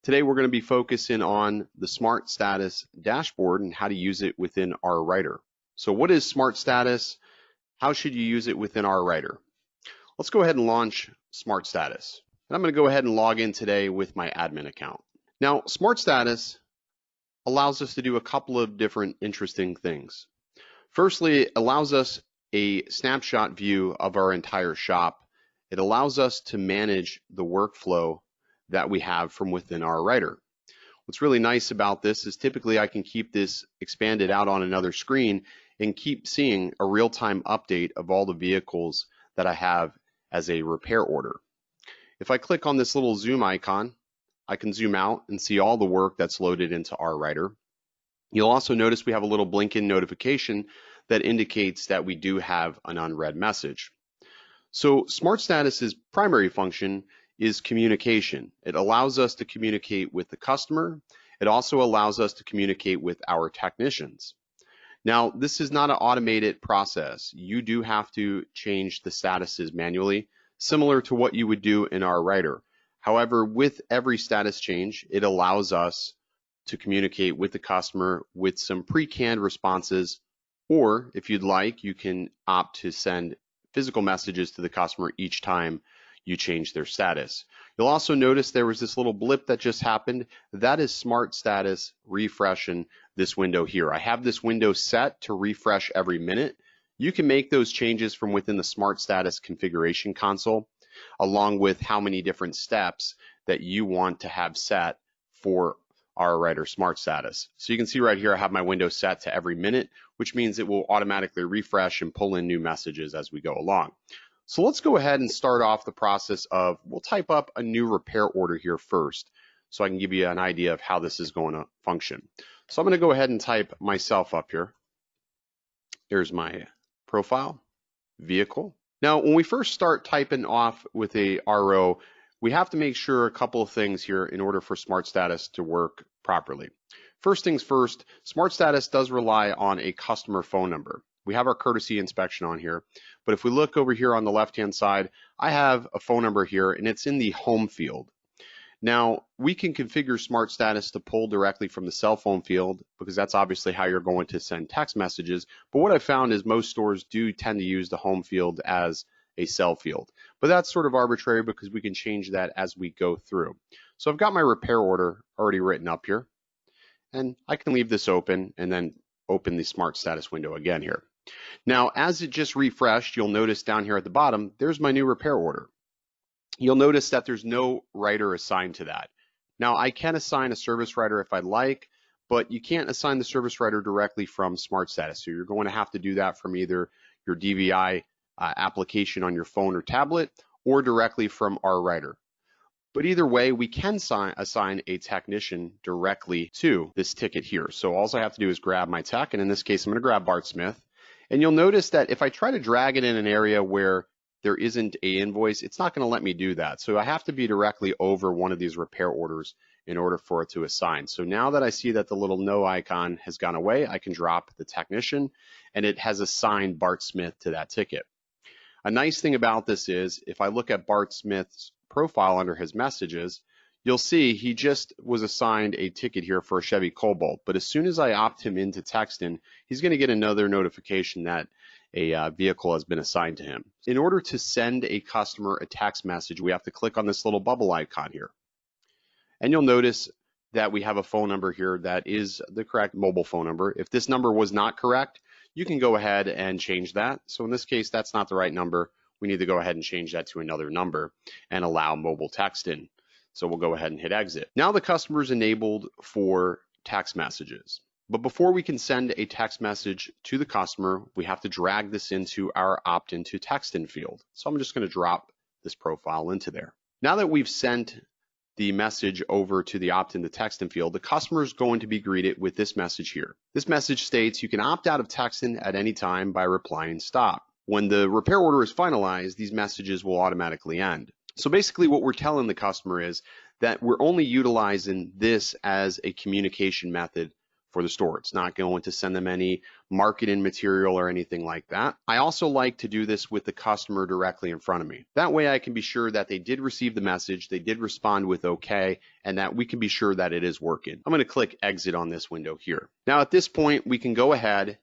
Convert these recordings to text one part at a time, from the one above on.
Today we're going to be focusing on the SmartStatus dashboard and how to use it within our writer. So what is SmartStatus? How should you use it within our writer? Let's go ahead and launch SmartStatus. And I'm going to go ahead and log in today with my admin account. Now, SmartStatus allows us to do a couple of different interesting things. Firstly, it allows us a snapshot view of our entire shop. It allows us to manage the workflow that we have from within our writer. What's really nice about this is typically I can keep this expanded out on another screen and keep seeing a real-time update of all the vehicles that I have as a repair order. If I click on this little zoom icon, I can zoom out and see all the work that's loaded into our writer. You'll also notice we have a little blink-in notification that indicates that we do have an unread message. So SmartStatus's primary function is communication. It allows us to communicate with the customer. It also allows us to communicate with our technicians. Now, this is not an automated process. You do have to change the statuses manually, similar to what you would do in our writer. However, with every status change, it allows us to communicate with the customer with some pre-canned responses, or if you'd like, you can opt to send physical messages to the customer each time you change their status. You'll also notice there was this little blip that just happened. That is SmartStatus refreshing this window here. I have this window set to refresh every minute. You can make those changes from within the SmartStatus configuration console, along with how many different steps that you want to have set for our writer SmartStatus. So you can see right here I have my window set to every minute, which means it will automatically refresh and pull in new messages as we go along. So let's go ahead and start off the process of, we'll type up a new repair order here first so I can give you an idea of how this is going to function. So I'm going to go ahead and type myself up here. Here's my profile, vehicle. Now, when we first start typing off with a RO, we have to make sure a couple of things here in order for SmartStatus to work properly. First things first, SmartStatus does rely on a customer phone number. We have our courtesy inspection on here, but if we look over here on the left-hand side, I have a phone number here and it's in the home field. Now, we can configure SmartStatus to pull directly from the cell phone field because that's obviously how you're going to send text messages. But what I found is most stores do tend to use the home field as a cell field. But that's sort of arbitrary because we can change that as we go through. So I've got my repair order already written up here, and I can leave this open and then open the SmartStatus window again here. Now, as it just refreshed, you'll notice down here at the bottom, there's my new repair order. You'll notice that there's no writer assigned to that. Now, I can assign a service writer if I'd like, but you can't assign the service writer directly from SmartStatus. So you're going to have to do that from either your DVI application on your phone or tablet or directly from our writer. But either way, we can assign a technician directly to this ticket here. So all I have to do is grab my tech, and in this case, I'm going to grab Bart Smith. And you'll notice that if I try to drag it in an area where there isn't an invoice, it's not going to let me do that. So I have to be directly over one of these repair orders in order for it to assign. So now that I see that the little no icon has gone away, I can drop the technician and it has assigned Bart Smith to that ticket. A nice thing about this is if I look at Bart Smith's profile under his messages, you'll see he just was assigned a ticket here for a Chevy Cobalt. But as soon as I opt him into texting, he's going to get another notification that a vehicle has been assigned to him. In order to send a customer a text message, we have to click on this little bubble icon here. And you'll notice that we have a phone number here that is the correct mobile phone number. If this number was not correct, you can go ahead and change that. So in this case, that's not the right number. We need to go ahead and change that to another number and allow mobile text in. So we'll go ahead and hit exit. Now the customer is enabled for text messages. But before we can send a text message to the customer, we have to drag this into our opt-in to text-in field. So I'm just going to drop this profile into there. Now that we've sent the message over to the opt-in to text-in field, the customer is going to be greeted with this message here. This message states you can opt out of texting at any time by replying stop. When the repair order is finalized, these messages will automatically end. So basically what we're telling the customer is that we're only utilizing this as a communication method for the store. It's not going to send them any marketing material or anything like that. I also like to do this with the customer directly in front of me. That way I can be sure that they did receive the message, they did respond with okay, and that we can be sure that it is working. I'm going to click exit on this window here. Now at this point, we can go ahead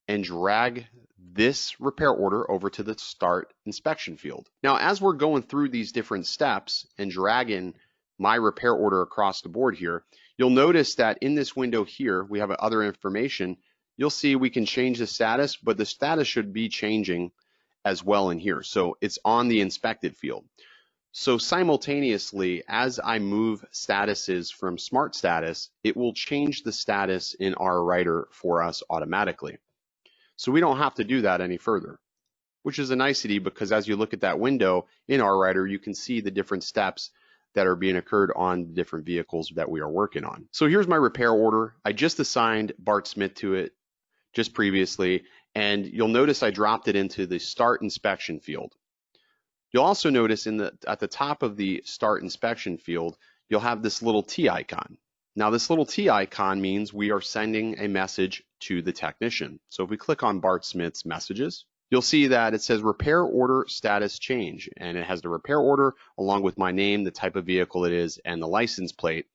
and drag this repair order over to the start inspection field. Now, as we're going through these different steps and dragging my repair order across the board here, you'll notice that in this window here, we have other information. You'll see we can change the status, but the status should be changing as well in here. So it's on the inspected field. So simultaneously, as I move statuses from SmartStatus, it will change the status in our writer for us automatically. So we don't have to do that any further, which is a nicety because as you look at that window in our writer, you can see the different steps that are being occurred on the different vehicles that we are working on. So here's my repair order. I just assigned Bart Smith to it just previously, and you'll notice I dropped it into the start inspection field. You'll also notice at the top of the start inspection field, you'll have this little T icon. Now this little T icon means we are sending a message to the technician. So if we click on Bart Smith's messages, you'll see that it says repair order status change, and it has the repair order along with my name, the type of vehicle it is, and the license plate,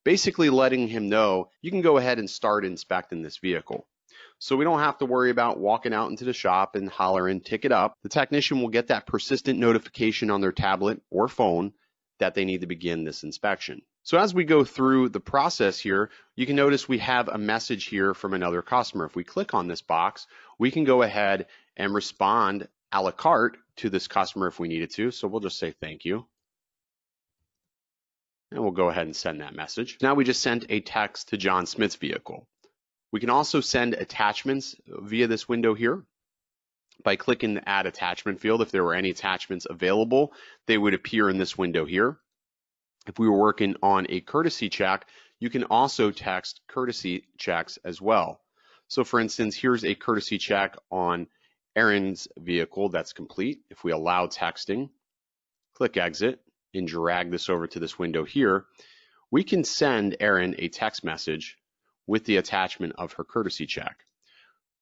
basically letting him know you can go ahead and start inspecting this vehicle. So we don't have to worry about walking out into the shop and hollering, ticket up. The technician will get that persistent notification on their tablet or phone that they need to begin this inspection. So as we go through the process here, you can notice we have a message here from another customer. If we click on this box, we can go ahead and respond a la carte to this customer if we needed to. So we'll just say thank you. And we'll go ahead and send that message. Now we just sent a text to John Smith's vehicle. We can also send attachments via this window here by clicking the Add Attachment field. If there were any attachments available, they would appear in this window here. If we were working on a courtesy check, you can also text courtesy checks as well. So for instance, here's a courtesy check on Aaron's vehicle that's complete. If we allow texting, click exit and drag this over to this window here, we can send Aaron a text message with the attachment of her courtesy check.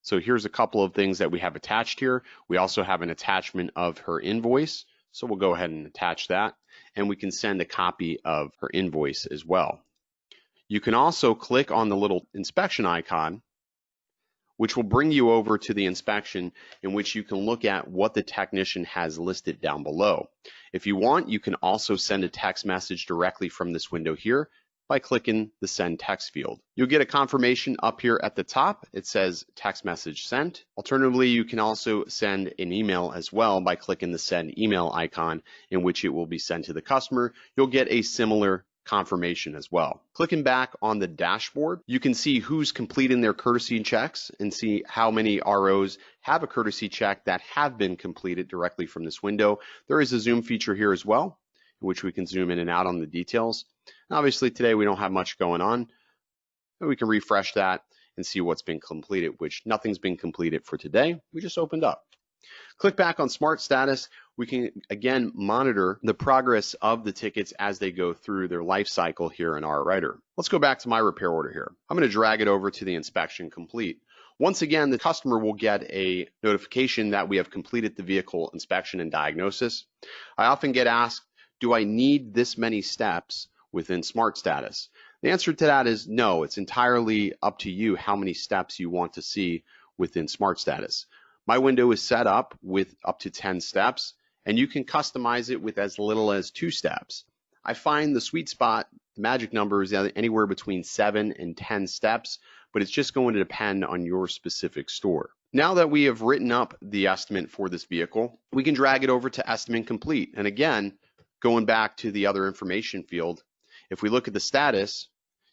So here's a couple of things that we have attached here. We also have an attachment of her invoice. So we'll go ahead and attach that, and we can send a copy of her invoice as well. You can also click on the little inspection icon, which will bring you over to the inspection in which you can look at what the technician has listed down below. If you want, you can also send a text message directly from this window here by clicking the send text field. You'll get a confirmation up here at the top. It says text message sent. Alternatively, you can also send an email as well by clicking the send email icon in which it will be sent to the customer. You'll get a similar confirmation as well. Clicking back on the dashboard, you can see who's completing their courtesy checks and see how many ROs have a courtesy check that have been completed directly from this window. There is a zoom feature here as well, in which we can zoom in and out on the details. And obviously today we don't have much going on, but we can refresh that and see what's been completed, which nothing's been completed for today. We just opened up. Click back on SmartStatus. We can again monitor the progress of the tickets as they go through their life cycle here in our writer. Let's go back to my repair order here. I'm going to drag it over to the inspection complete. Once again, the customer will get a notification that we have completed the vehicle inspection and diagnosis. I often get asked, do I need this many steps within SmartStatus? The answer to that is no. It's entirely up to you how many steps you want to see within SmartStatus. My window is set up with up to 10 steps, and you can customize it with as little as 2 steps. I find the sweet spot, the magic number is anywhere between 7 and 10 steps, but it's just going to depend on your specific store. Now that we have written up the estimate for this vehicle, we can drag it over to estimate complete. And again, going back to the other information field, if we look at the status,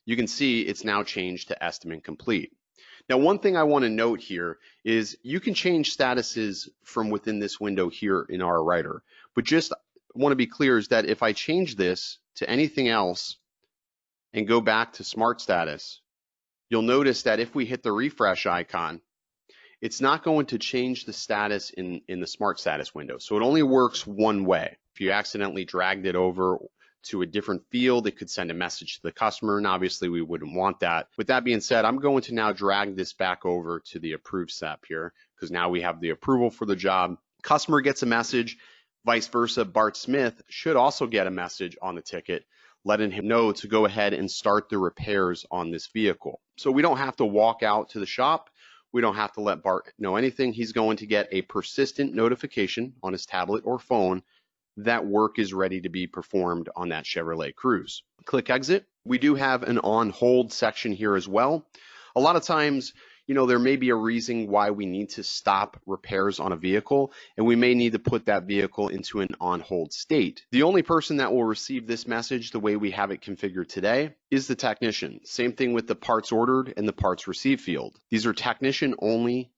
you can see it's now changed to estimate complete. Now, one thing I want to note here is you can change statuses from within this window here in our writer, but just want to be clear is that if I change this to anything else and go back to SmartStatus, you'll notice that if we hit the refresh icon, it's not going to change the status in the SmartStatus window. So it only works one way. If you accidentally dragged it over to a different field. It could send a message to the customer, and obviously we wouldn't want that. With that being said, I'm going to now drag this back over to the approve step here, because now we have the approval for the job. Customer gets a message, vice versa. Bart Smith should also get a message on the ticket letting him know to go ahead and start the repairs on this vehicle. So we don't have to walk out to the shop. We don't have to let Bart know anything. He's going to get a persistent notification on his tablet or phone that work is ready to be performed on that Chevrolet Cruze. Click exit. We do have an on hold section here as well. A lot of times, there may be a reason why we need to stop repairs on a vehicle, and we may need to put that vehicle into an on hold state. The only person that will receive this message the way we have it configured today is the technician. Same thing with the parts ordered and the parts received field. These are technician only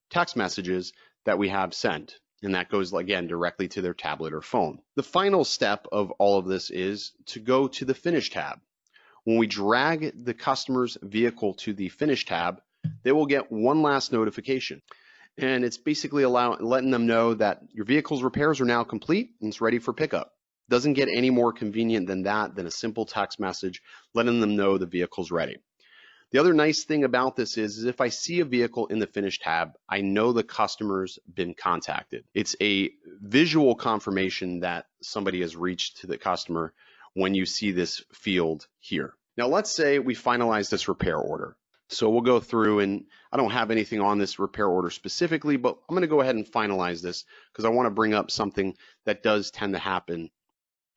text messages that we have sent, and that goes again directly to their tablet or phone. The final step of all of this is to go to the Finish tab. When we drag the customer's vehicle to the Finish tab, they will get one last notification, and it's basically letting them know that your vehicle's repairs are now complete and it's ready for pickup. Doesn't get any more convenient than that, than a simple text message letting them know the vehicle's ready. The other nice thing about this is if I see a vehicle in the Finish tab, I know the customer's been contacted. It's a visual confirmation that somebody has reached to the customer when you see this field here. Now let's say we finalize this repair order. So we'll go through, and I don't have anything on this repair order specifically, but I'm going to go ahead and finalize this because I want to bring up something that does tend to happen,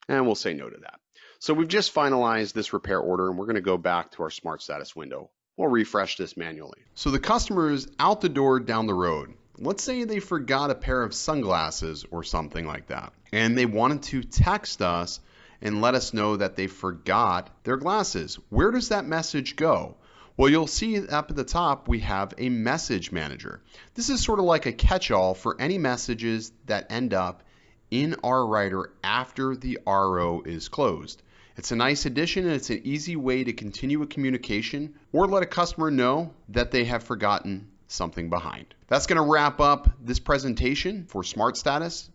and we'll say no to that. So we've just finalized this repair order, and we're going to go back to our SmartStatus window. We'll refresh this manually. So the customer is out the door down the road. Let's say they forgot a pair of sunglasses or something like that, and they wanted to text us and let us know that they forgot their glasses. Where does that message go? Well, you'll see up at the top, we have a message manager. This is sort of like a catch-all for any messages that end up in our writer after the RO is closed. It's a nice addition, and it's an easy way to continue a communication or let a customer know that they have forgotten something behind. That's going to wrap up this presentation for SmartStatus.